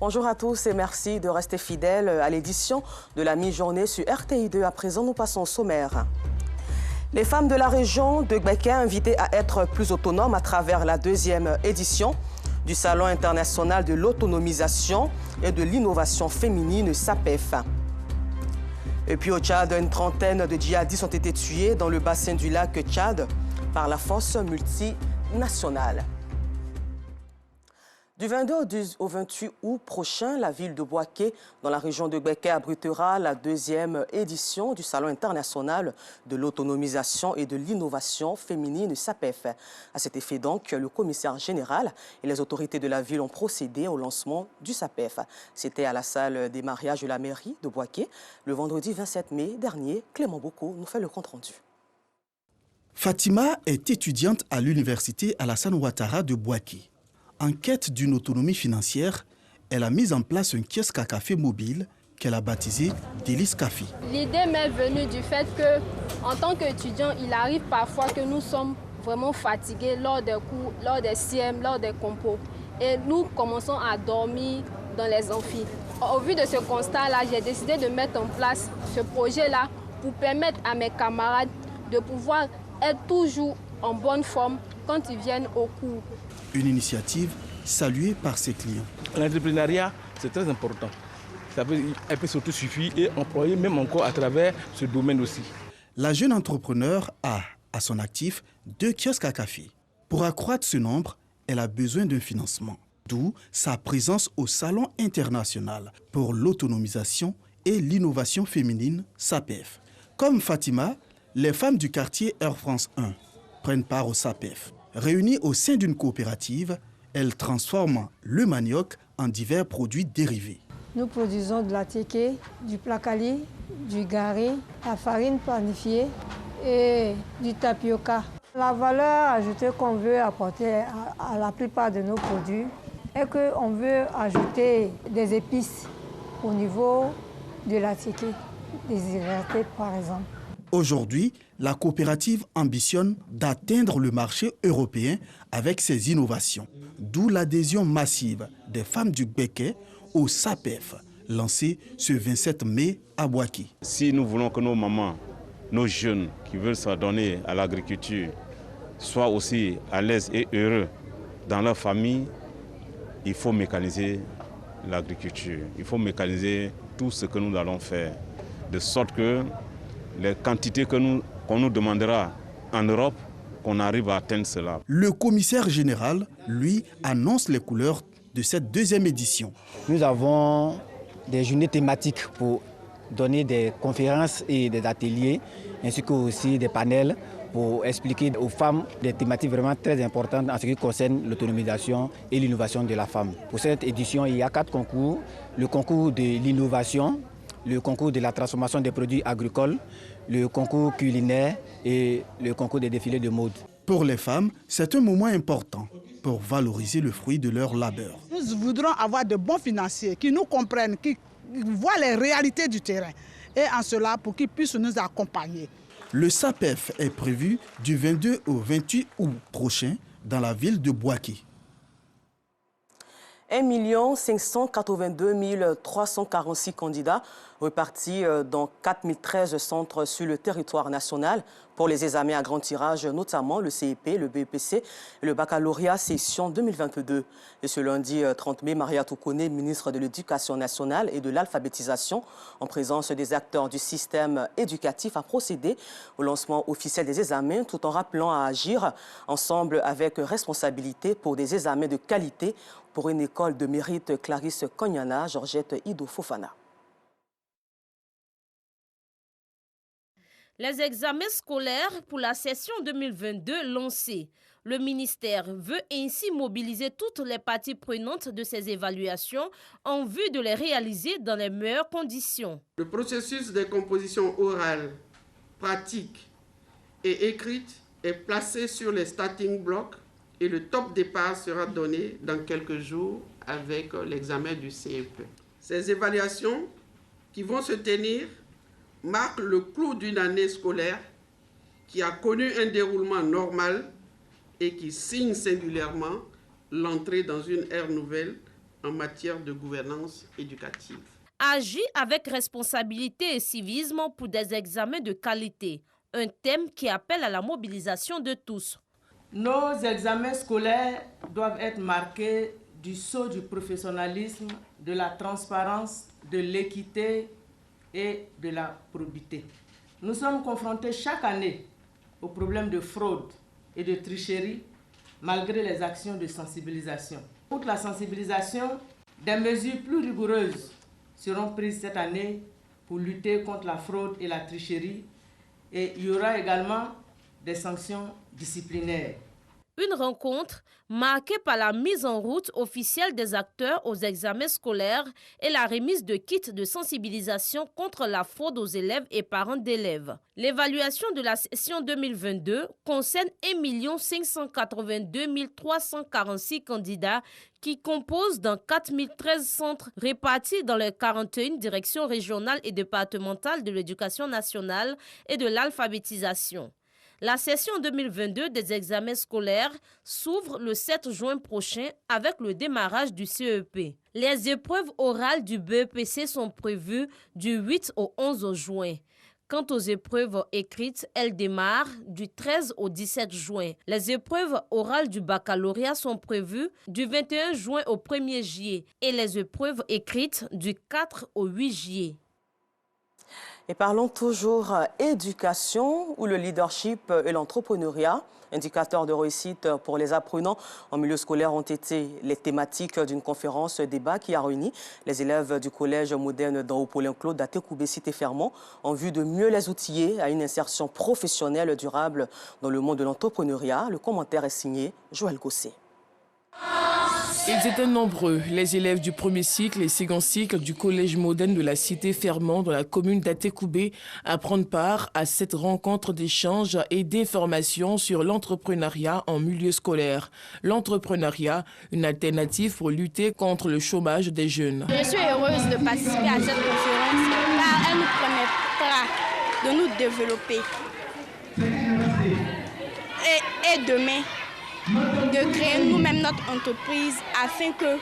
Bonjour à tous et merci de rester fidèles à l'édition de la mi-journée sur RTI2. À présent, nous passons au sommaire. Les femmes de la région de Gbeke invitées à être plus autonomes à travers la deuxième édition du Salon international de l'autonomisation et de l'innovation féminine SAPEF. Et puis au Tchad, une trentaine de djihadistes ont été tués dans le bassin du lac Tchad par la force multinationale. Du 22 au 28 août prochain, la ville de Boaké, dans la région de Gbeke, abritera la deuxième édition du Salon international de l'autonomisation et de l'innovation féminine SAPEF. À cet effet donc, le commissaire général et les autorités de la ville ont procédé au lancement du SAPEF. C'était à la salle des mariages de la mairie de Boaké le vendredi 27 mai dernier. Clément Boko nous fait le compte-rendu. Fatima est étudiante à l'université Alassane Ouattara de Boaké. En quête d'une autonomie financière, elle a mis en place un kiosque à café mobile qu'elle a baptisé Délice Café. L'idée m'est venue du fait que, en tant qu'étudiant, il arrive parfois que nous sommes vraiment fatigués lors des cours, lors des CM, lors des compos. Et nous commençons à dormir dans les amphis. Au vu de ce constat-là, j'ai décidé de mettre en place ce projet-là pour permettre à mes camarades de pouvoir être toujours en bonne forme quand ils viennent au cours. Une initiative saluée par ses clients. L'entrepreneuriat, c'est très important. Elle peut s'autosuffire et employer même encore à travers ce domaine aussi. La jeune entrepreneur a à son actif 2 kiosques à café. Pour accroître ce nombre, elle a besoin d'un financement. D'où sa présence au Salon international pour l'autonomisation et l'innovation féminine SAPEF. Comme Fatima, les femmes du quartier Air France 1 prennent part au SAPEF. Réunies au sein d'une coopérative, elles transforment le manioc en divers produits dérivés. Nous produisons de la téké, du placali, du gari, la farine panifiée et du tapioca. La valeur ajoutée qu'on veut apporter à la plupart de nos produits est qu'on veut ajouter des épices au niveau de la téké, des hydratées par exemple. Aujourd'hui, la coopérative ambitionne d'atteindre le marché européen avec ses innovations, d'où l'adhésion massive des femmes du Gbeke au SAPEF, lancé ce 27 mai à Boaké. Si nous voulons que nos mamans, nos jeunes qui veulent s'adonner à l'agriculture soient aussi à l'aise et heureux dans leur famille, il faut mécaniser l'agriculture. Il faut mécaniser tout ce que nous allons faire, de sorte que les quantités qu'on nous demandera en Europe, qu'on arrive à atteindre cela. Le commissaire général, lui, annonce les couleurs de cette deuxième édition. Nous avons des journées thématiques pour donner des conférences et des ateliers, ainsi que aussi des panels pour expliquer aux femmes des thématiques vraiment très importantes en ce qui concerne l'autonomisation et l'innovation de la femme. Pour cette édition, il y a 4 concours. Le concours de l'innovation, le concours de la transformation des produits agricoles, le concours culinaire et le concours des défilés de mode. Pour les femmes, c'est un moment important pour valoriser le fruit de leur labeur. Nous voudrons avoir de bons financiers qui nous comprennent, qui voient les réalités du terrain et en cela pour qu'ils puissent nous accompagner. Le SAPEF est prévu du 22 au 28 août prochain dans la ville de Boaké. 1 582 346 candidats repartis dans 4013 centres sur le territoire national pour les examens à grand tirage, notamment le CEP, le BEPC et le baccalauréat session 2022. Et ce lundi 30 mai, Maria Toukone, ministre de l'Éducation nationale et de l'alphabétisation, en présence des acteurs du système éducatif, a procédé au lancement officiel des examens tout en rappelant à agir ensemble avec responsabilité pour des examens de qualité pour une école de mérite. Clarisse Kognana, Georgette Ido Fofana. Les examens scolaires pour la session 2022 lancés. Le ministère veut ainsi mobiliser toutes les parties prenantes de ces évaluations en vue de les réaliser dans les meilleures conditions. Le processus de composition orale, pratique et écrite est placé sur les starting blocks et le top départ sera donné dans quelques jours avec l'examen du CEP. Ces évaluations qui vont se tenir marque le clou d'une année scolaire qui a connu un déroulement normal et qui signe singulièrement l'entrée dans une ère nouvelle en matière de gouvernance éducative. Agir avec responsabilité et civisme pour des examens de qualité, un thème qui appelle à la mobilisation de tous. Nos examens scolaires doivent être marqués du sceau du professionnalisme, de la transparence, de l'équité et de la probité. Nous sommes confrontés chaque année aux problèmes de fraude et de tricherie, malgré les actions de sensibilisation. Outre la sensibilisation, des mesures plus rigoureuses seront prises cette année pour lutter contre la fraude et la tricherie, et il y aura également des sanctions disciplinaires. Une rencontre marquée par la mise en route officielle des acteurs aux examens scolaires et la remise de kits de sensibilisation contre la fraude aux élèves et parents d'élèves. L'évaluation de la session 2022 concerne 1 582 346 candidats qui composent dans 4013 centres répartis dans les 41 directions régionales et départementales de l'éducation nationale et de l'alphabétisation. La session 2022 des examens scolaires s'ouvre le 7 juin prochain avec le démarrage du CEP. Les épreuves orales du BEPC sont prévues du 8 au 11 juin. Quant aux épreuves écrites, elles démarrent du 13 au 17 juin. Les épreuves orales du baccalauréat sont prévues du 21 juin au 1er juillet et les épreuves écrites du 4 au 8 juillet. Et parlons toujours éducation, où le leadership et l'entrepreneuriat, indicateurs de réussite pour les apprenants en milieu scolaire, ont été les thématiques d'une conférence débat qui a réuni les élèves du collège moderne d'Aopolin-Claude d'Atekoubé Cité-Fermont en vue de mieux les outiller à une insertion professionnelle durable dans le monde de l'entrepreneuriat. Le commentaire est signé Joël Gosset. Ils étaient nombreux, les élèves du premier cycle et second cycle du collège moderne de la Cité-Fermont dans la commune d'Atekoubé à prendre part à cette rencontre d'échange et d'information sur l'entrepreneuriat en milieu scolaire. L'entrepreneuriat, une alternative pour lutter contre le chômage des jeunes. Je suis heureuse de participer à cette conférence car elle nous permettra de nous développer et demain de créer nous-mêmes notre entreprise afin que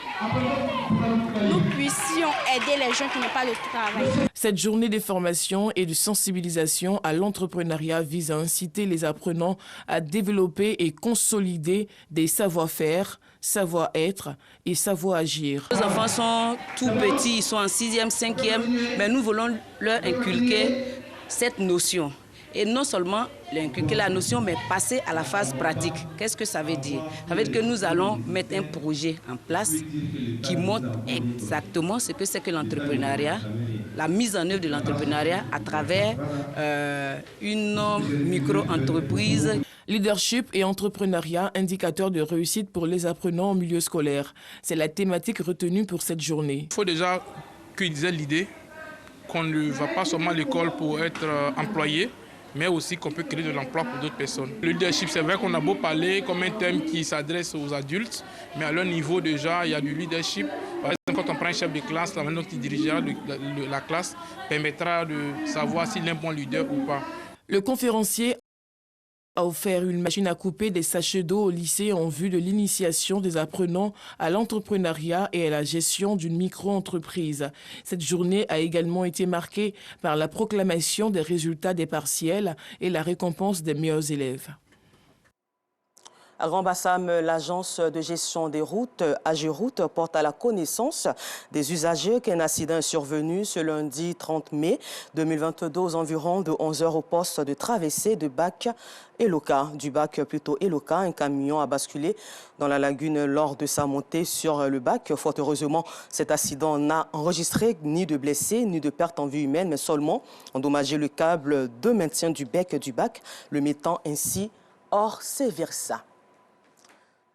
nous puissions aider les gens qui n'ont pas de travail. Cette journée de formation et de sensibilisation à l'entrepreneuriat vise à inciter les apprenants à développer et consolider des savoir-faire, savoir-être et savoir-agir. Les enfants sont tout petits, ils sont en 6e, 5e, mais nous voulons leur inculquer cette notion. Et non seulement l'inculquer la notion, mais passer à la phase pratique. Qu'est-ce que ça veut dire? Ça veut dire que nous allons mettre un projet en place qui montre exactement ce que c'est que l'entrepreneuriat, la mise en œuvre de l'entrepreneuriat à travers une micro-entreprise. Leadership et entrepreneuriat, indicateurs de réussite pour les apprenants en milieu scolaire. C'est la thématique retenue pour cette journée. Il faut déjà qu'ils aient l'idée qu'on ne va pas seulement à l'école pour être employé, mais aussi qu'on peut créer de l'emploi pour d'autres personnes. Le leadership, c'est vrai qu'on a beau parler comme un thème qui s'adresse aux adultes, mais à leur niveau déjà, il y a du leadership. Par exemple, quand on prend un chef de classe, la manière dont il dirigera la classe permettra de savoir s'il est un bon leader ou pas. Le conférencier a offert une machine à couper des sachets d'eau au lycée en vue de l'initiation des apprenants à l'entrepreneuriat et à la gestion d'une micro-entreprise. Cette journée a également été marquée par la proclamation des résultats des partiels et la récompense des meilleurs élèves. À Grand Bassam, l'agence de gestion des routes, AGRoute, porte à la connaissance des usagers qu'un accident est survenu ce lundi 30 mai 2022 aux environs de 11 h au poste de traversée de Bac Eloka. Du Bac plutôt Eloka, un camion a basculé dans la lagune lors de sa montée sur le Bac. Fort heureusement, cet accident n'a enregistré ni de blessés ni de pertes en vie humaine, mais seulement endommagé le câble de maintien du bec du Bac, le mettant ainsi hors Seversa.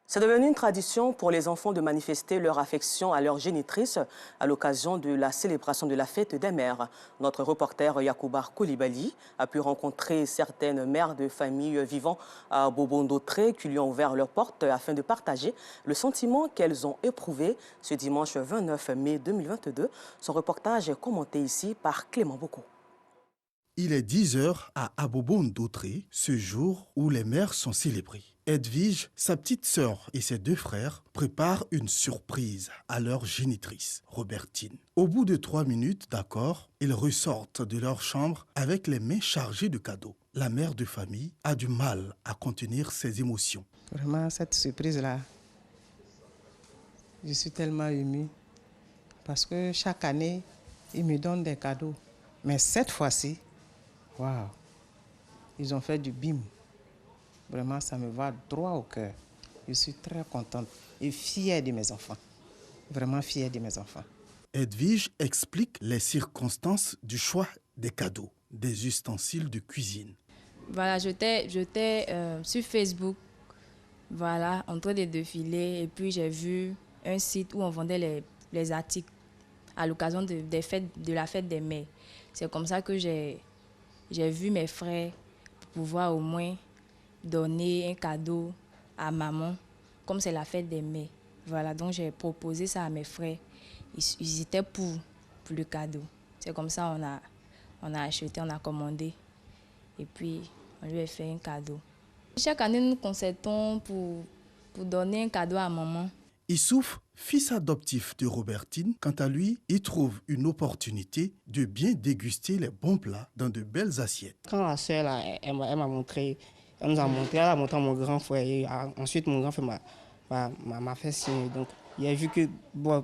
C'est devenu une tradition pour les enfants de manifester leur affection à leur génitrice à l'occasion de la célébration de la fête des mères. Notre reporter Yacoubar Koulibaly a pu rencontrer certaines mères de familles vivant à Bobondo-Tré qui lui ont ouvert leurs portes afin de partager le sentiment qu'elles ont éprouvé ce dimanche 29 mai 2022. Son reportage est commenté ici par Clément Bocco. Il est 10h à Abobo-Ndotré, ce jour où les mères sont célébrées. Edwige, sa petite sœur et ses 2 frères préparent une surprise à leur génitrice, Robertine. Au bout de 3 minutes d'accord, ils ressortent de leur chambre avec les mains chargées de cadeaux. La mère de famille a du mal à contenir ses émotions. Vraiment, cette surprise-là, je suis tellement émue parce que chaque année, ils me donnent des cadeaux. Mais cette fois-ci, waouh, ils ont fait du bim. Vraiment, ça me va droit au cœur. Je suis très contente et fière de mes enfants. Vraiment fière de mes enfants. Edwige explique les circonstances du choix des cadeaux, des ustensiles de cuisine. Voilà, j'étais sur Facebook, voilà, en train de défiler, et puis j'ai vu un site où on vendait les articles à l'occasion de la fête des mères. C'est comme ça que j'ai vu mes frères pour pouvoir au moins donner un cadeau à maman, comme c'est la fête des mères. Voilà, donc j'ai proposé ça à mes frères. Ils étaient pour le cadeau. C'est comme ça on a acheté, on a commandé. Et puis, on lui a fait un cadeau. Chaque année, nous concertons pour donner un cadeau à maman. Issouf, fils adoptif de Robertine, quant à lui, il trouve une opportunité de bien déguster les bons plats dans de belles assiettes. Quand la sœur, elle m'a montré, elle a montré à mon grand frère. Et ensuite, mon grand frère m'a fait signe. Donc, il a vu que, bon,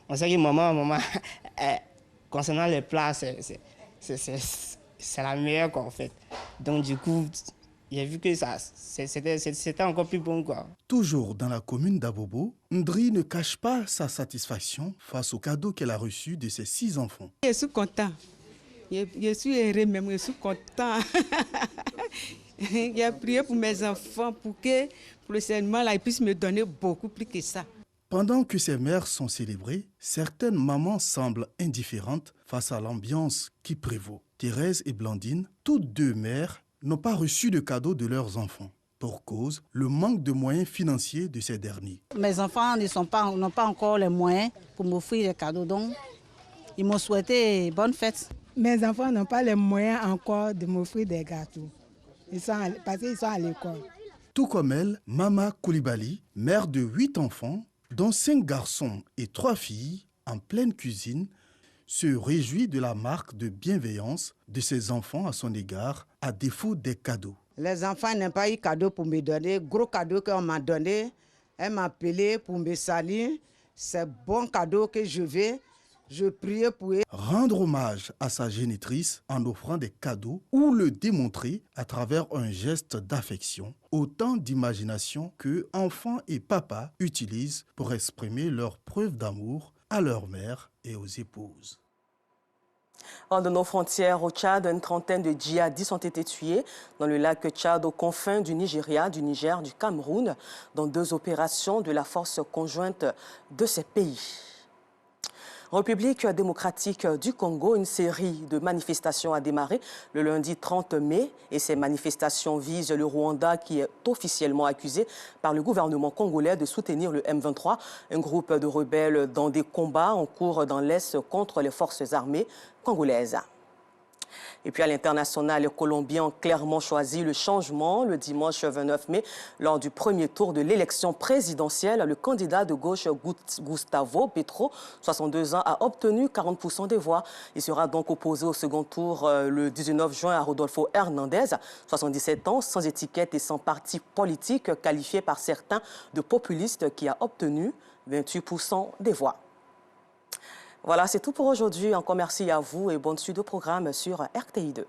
on sait que maman concernant les plats, c'est la meilleure, quoi, en fait. Donc, du coup, il a vu que c'était encore plus bon, quoi. Toujours dans la commune d'Abobo, Ndri ne cache pas sa satisfaction face au cadeau qu'elle a reçu de ses 6 enfants. Je suis content. Je suis heureux même, je suis content. J'ai prié pour mes enfants pour que prochainement, ils puissent me donner beaucoup plus que ça. Pendant que ces mères sont célébrées, certaines mamans semblent indifférentes face à l'ambiance qui prévaut. Thérèse et Blandine, toutes 2 mères, n'ont pas reçu de cadeaux de leurs enfants. Pour cause, le manque de moyens financiers de ces derniers. Mes enfants n'ont pas encore les moyens pour m'offrir des cadeaux, donc ils m'ont souhaité bonne fête. Mes enfants n'ont pas les moyens encore de m'offrir des gâteaux, parce qu'ils sont à l'école. Tout comme elle, Mama Koulibaly, mère de 8 enfants, dont 5 garçons et 3 filles, en pleine cuisine, se réjouit de la marque de bienveillance de ses enfants à son égard, à défaut des cadeaux. Les enfants n'ont pas eu de cadeau pour me donner. Gros cadeau qu'on m'a donné, elle m'a appelé pour me saluer. C'est bon cadeau que je priais pour eux. Rendre hommage à sa génitrice en offrant des cadeaux ou le démontrer à travers un geste d'affection, autant d'imagination que enfants et papas utilisent pour exprimer leur preuve d'amour à leur mère et aux épouses. Hors de nos frontières, au Tchad, une trentaine de djihadistes ont été tués dans le lac Tchad, aux confins du Nigeria, du Niger, du Cameroun, dans 2 opérations de la force conjointe de ces pays. En République démocratique du Congo, une série de manifestations a démarré le lundi 30 mai et ces manifestations visent le Rwanda qui est officiellement accusé par le gouvernement congolais de soutenir le M23, un groupe de rebelles dans des combats en cours dans l'Est contre les forces armées congolaises. Et puis à l'international, les Colombiens ont clairement choisi le changement le dimanche 29 mai. Lors du premier tour de l'élection présidentielle, le candidat de gauche Gustavo Petro, 62 ans, a obtenu 40% des voix. Il sera donc opposé au second tour le 19 juin à Rodolfo Hernandez, 77 ans, sans étiquette et sans parti politique, qualifié par certains de populiste, qui a obtenu 28% des voix. Voilà, c'est tout pour aujourd'hui. Encore merci à vous et bonne suite au programme sur RTI2.